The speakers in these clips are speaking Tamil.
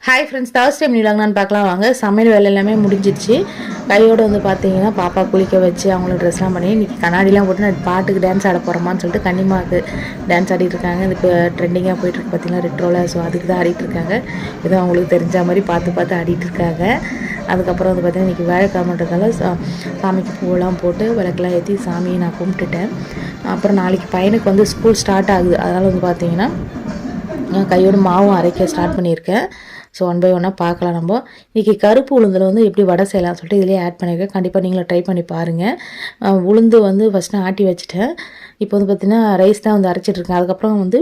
ஹாய் ஃப்ரெண்ட்ஸ், தேர்ஸ்டே பண்ணிடலாங்கன்னு பார்க்கலாம் வாங்க. சமையல் வேலை எல்லாமே முடிஞ்சிடுச்சு. கையோடு வந்து பார்த்தீங்கன்னா பாப்பா குளிக்க வச்சு அவங்களுக்கு ட்ரெஸ்லாம் பண்ணி இன்றைக்கி கண்ணாடிலாம் போட்டு நான் பாட்டுக்கு டான்ஸ் ஆட போகிறோமான்னு சொல்லிட்டு கன்னிமாவுக்கு டான்ஸ் ஆடிட்டு இருக்காங்க. இது இப்போ ட்ரெண்டிங்காக போயிட்டுருக்கு பார்த்தீங்கன்னா ரெட்ரோவில். ஸோ அதுக்கு தான் ஆடிட்டு இருக்காங்க. ஏதோ அவங்களுக்கு தெரிஞ்ச மாதிரி பார்த்து ஆடிட்டு இருக்காங்க. அதுக்கப்புறம் வந்து பார்த்திங்கன்னா இன்றைக்கி வேலைக்கிழமைன்றதால சாமிக்கு பூவெல்லாம் போட்டு விளக்கெல்லாம் ஏற்றி சாமியை நான் கும்பிட்டுட்டேன். அப்புறம் நாளைக்கு பையனுக்கு வந்து ஸ்கூல் ஸ்டார்ட் ஆகுது. அதனால் வந்து பார்த்திங்கன்னா கையோடு மாவும் அரைக்க ஸ்டார்ட் பண்ணியிருக்கேன். ஸோ ஒன் பை ஒன்னாக பார்க்கலாம். நம்ம இன்றைக்கி கருப்பு உளுந்தில் வந்து எப்படி வடை செய்யலாம்னு சொல்லிட்டு இதிலே ஆட் பண்ணியிருக்கேன். கண்டிப்பாக நீங்களும் ட்ரை பண்ணி பாருங்கள். உளுந்து வந்து ஃபஸ்ட்டு ஆட்டி வச்சுட்டேன். இப்போ வந்து பார்த்திங்கன்னா ரைஸ் தான் வந்து அரைச்சிட்ருக்கேன். அதுக்கப்புறம் வந்து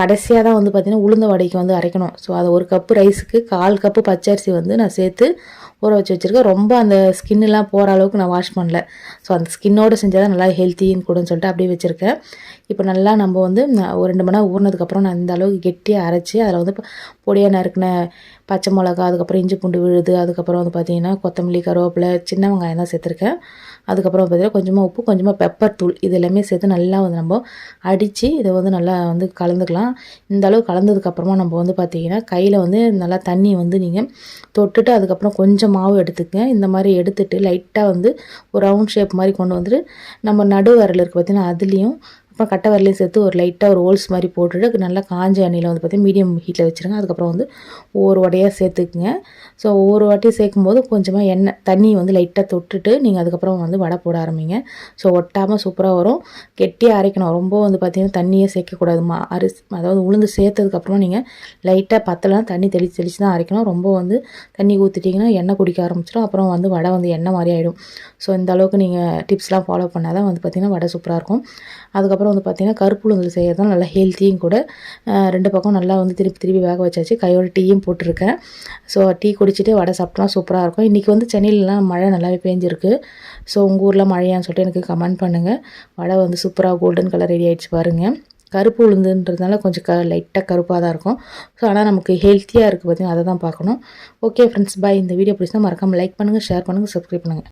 கடைசியாக தான் வந்து பார்த்திங்கன்னா உளுந்த வடைக்கு வந்து அரைக்கணும். ஸோ அதை 1 கப்பு ரைஸுக்கு 1/4 கப்பு பச்சரிசி வந்து நான் சேர்த்து ஊற வச்சு வச்சுருக்கேன். ரொம்ப அந்த ஸ்கின்னெலாம் போகிற அளவுக்கு நான் வாஷ் பண்ணல. ஸோ அந்த ஸ்கின்னோடு செஞ்சால் தான் நல்லா ஹெல்த்தின்னு கூடன்னு சொல்லிட்டு அப்படியே வச்சுருக்கேன். இப்போ நல்லா நம்ம வந்து ஒரு 2 மணி நேரம் ஊறினதுக்கப்புறம் நான் இந்த அளவுக்கு கெட்டியாக அரைச்சி அதில் வந்து பொடியாக நறுக்கின பச்சை மிளகா, அதுக்கப்புறம் இஞ்சி பூண்டு விழுது, அதுக்கப்புறம் வந்து பார்த்திங்கன்னா கொத்தமல்லி, கருவேப்பிலை, சின்ன வெங்காயம் தான் சேர்த்துருக்கேன். அதுக்கப்புறம் பார்த்திங்கன்னா கொஞ்சமாக உப்பு, கொஞ்சமாக பெப்பர் தூள் இது எல்லாமே சேர்த்து நல்லா வந்து நம்ம அடித்து இதை வந்து நல்லா வந்து கலந்துக்கலாம். இந்த அளவு கலந்ததுக்கப்புறமா நம்ம வந்து பார்த்திங்கன்னா கையில் வந்து நல்லா தண்ணி வந்து நீங்கள் தொட்டுட்டு அதுக்கப்புறம் கொஞ்சம் மாவு எடுத்துக்கங்க. இந்த மாதிரி எடுத்துகிட்டு லைட்டாக வந்து ஒரு ரவுண்ட் ஷேப் மாதிரி கொண்டு வந்துட்டு நம்ம நடு விரல் இருக்குது பார்த்திங்கன்னா அதுலேயும் அப்புறம் கட்டை வரலையும் சேர்த்து ஒரு லைட்டாக ஒரு ஹோல்ஸ் மாதிரி போட்டுட்டு நல்லா காஞ்ச எண்ணெயில் வந்து பார்த்திங்கன்னா மீடியம் ஹீட்டில் வச்சுருங்க. அதுக்கப்புறம் வந்து ஒவ்வொரு வடையாக சேர்த்துக்குங்க. ஸோ ஒவ்வொரு வாட்டி சேர்க்கும்போது கொஞ்சமாக எண்ணெய் தண்ணி வந்து லைட்டாக தொட்டுட்டு நீங்கள் அதுக்கப்புறம் வந்து வடை போட ஆரம்பிங்க. ஸோ ஒட்டாமல் சூப்பராக வரும். கெட்டியாக அரைக்கணும். ரொம்ப வந்து பார்த்திங்கன்னா தண்ணியே சேர்க்கக்கூடாது. அதாவது உளுந்து சேர்த்ததுக்கப்புறமா நீங்கள் லைட்டாக பத்தலாம் தண்ணி தெளித்து தான் அரைக்கணும். ரொம்ப வந்து தண்ணி ஊற்றிட்டிங்கன்னா எண்ணெய் குடிக்க ஆரம்பிச்சிடும். அப்புறம் வந்து வடை வந்து எண்ணெய் மாதிரி ஆகிடும். ஸோ இந்த அளவுக்கு நீங்கள் டிப்ஸ்லாம் ஃபாலோ பண்ணால் தான் வந்து பார்த்திங்கன்னா வடை சூப்பராக இருக்கும். அதுக்கப்புறம் வந்து பார்த்திங்கன்னா கருப்பு உளுந்தில் செய்கிறது தான் நல்லா ஹெல்த்தியும் கூட. 2 பக்கம் நல்லா வந்து திருப்பி வேக வச்சாச்சு. கையோட டீயும் போட்டிருக்கேன். ஸோ டீ குடிச்சிட்டு வடை சாப்பிட்டோம்னா சூப்பராக இருக்கும். இன்றைக்கி வந்து சென்னையிலலாம் மழை நல்லாவே பேஞ்சிருக்கு. ஸோ உங்கள் ஊரில் மழையான்னு சொல்லிட்டு எனக்கு கமெண்ட் பண்ணுங்கள். வடை வந்து சூப்பராக கோல்டன் கலர் ரெடி ஆகிடுச்சு பாருங்கள். கருப்பு உளுந்துன்றதுனால கொஞ்சம் லைட்டாக கருப்பாக தான் இருக்கும். ஸோ ஆனால் நமக்கு ஹெல்த்தியாக இருக்குது பார்த்திங்கன்னா அதை தான் பார்க்கணும். ஓகே ஃப்ரெண்ட்ஸ், பாய். இந்த வீடியோ பிடிச்சா மறக்காமல் லைக் பண்ணுங்கள், ஷேர் பண்ணுங்கள், சப்ஸ்கிரைப் பண்ணுங்கள்.